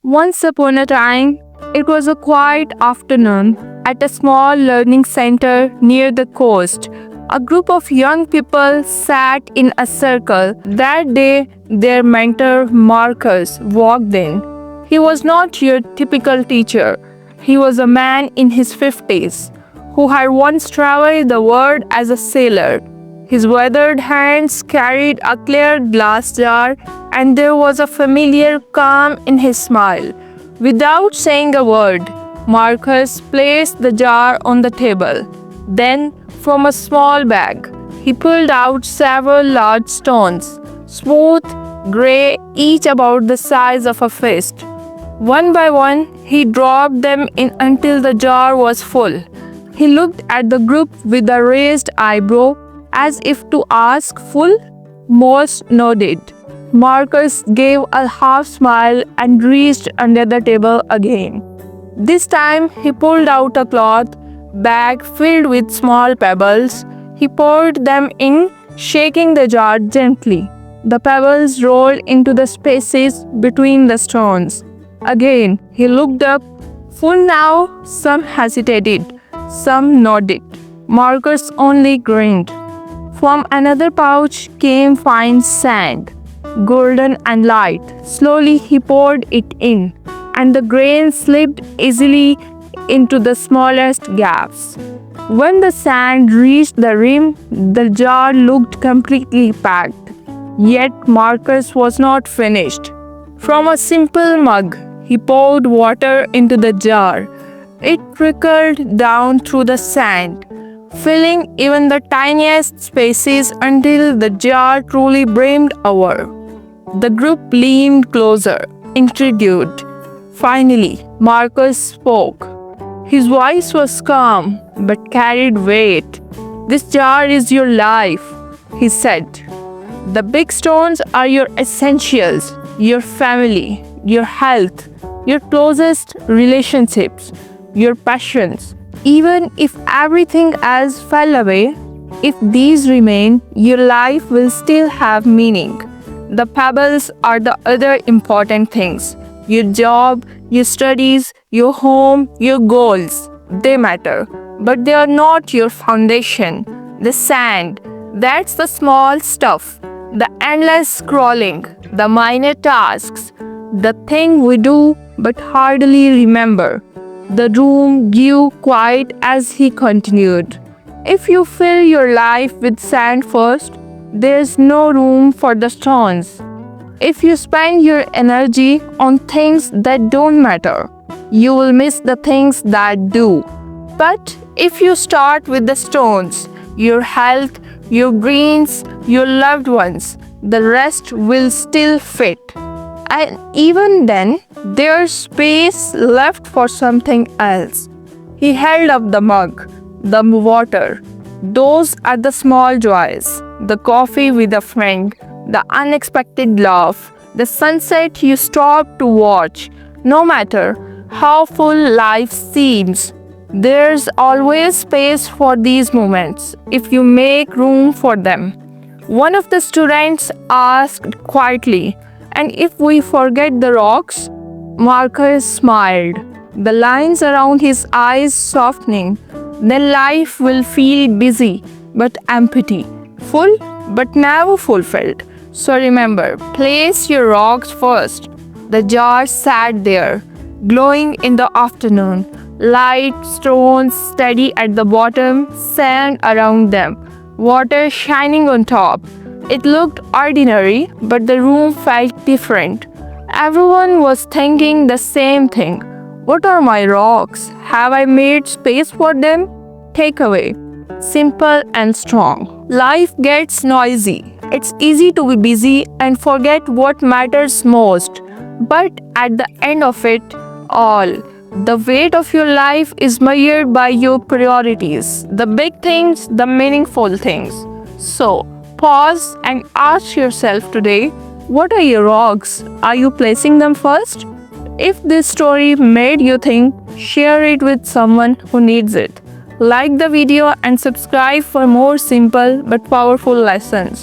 Once upon a time, it was a quiet afternoon at a small learning center near the coast. A group of young people sat in a circle. That day, their mentor, Marcus, walked in. He was not your typical teacher. He was a man in his 50s who had once traveled the world as a sailor. His weathered hands carried a clear glass jar, and there was a familiar calm in his smile. Without saying a word, Marcus placed the jar on the table. Then, from a small bag, he pulled out several large stones, smooth, gray, each about the size of a fist. One by one, he dropped them in until the jar was full. He looked at the group with a raised eyebrow, as if to ask, full? Most nodded. Marcus gave a half smile and reached under the table again. This time he pulled out a cloth bag filled with small pebbles. He poured them in, shaking the jar gently. The pebbles rolled into the spaces between the stones. Again he looked up. Full now? Some hesitated, some nodded. Marcus only grinned. From another pouch came fine sand, golden and light. Slowly he poured it in, and the grain slipped easily into the smallest gaps. When the sand reached the rim, the jar looked completely packed. Yet Marcus was not finished. From a simple mug, he poured water into the jar. It trickled down through the sand, filling even the tiniest spaces until the jar truly brimmed over. The group leaned closer, intrigued. Finally, Marcus spoke. His voice was calm but carried weight. "This jar is your life," he said. "The big stones are your essentials, your family, your health, your closest relationships, your passions. Even if everything else fell away, if these remain, your life will still have meaning. The pebbles are the other important things. Your job, your studies, your home, your goals. They matter, but they are not your foundation. The sand, that's the small stuff, the endless scrolling, the minor tasks, the thing we do but hardly remember." The room grew quiet as he continued. "If you fill your life with sand first, there's no room for the stones. If you spend your energy on things that don't matter, you will miss the things that do. But if you start with the stones, your health, your dreams, your loved ones, the rest will still fit. And even then, there's space left for something else." He held up the mug, the water. "Those are the small joys, the coffee with a friend, the unexpected laugh, the sunset you stop to watch. No matter how full life seems, there's always space for these moments if you make room for them." One of the students asked quietly, "And if we forget the rocks?" Marcus smiled, the lines around his eyes softening. "Then life will feel busy but empty, full but never fulfilled. So remember, place your rocks first." The jar sat there, glowing in the afternoon. Light stones steady at the bottom, sand around them, water shining on top. It looked ordinary, but the room felt different. Everyone was thinking the same thing. "What are my rocks? Have I made space for them?" Takeaway: simple and strong. Life gets noisy. It's easy to be busy and forget what matters most. But at the end of it all, the weight of your life is measured by your priorities, the big things, the meaningful things. So, pause and ask yourself today, what are your rocks? Are you placing them first? If this story made you think, share it with someone who needs it. Like the video and subscribe for more simple but powerful lessons.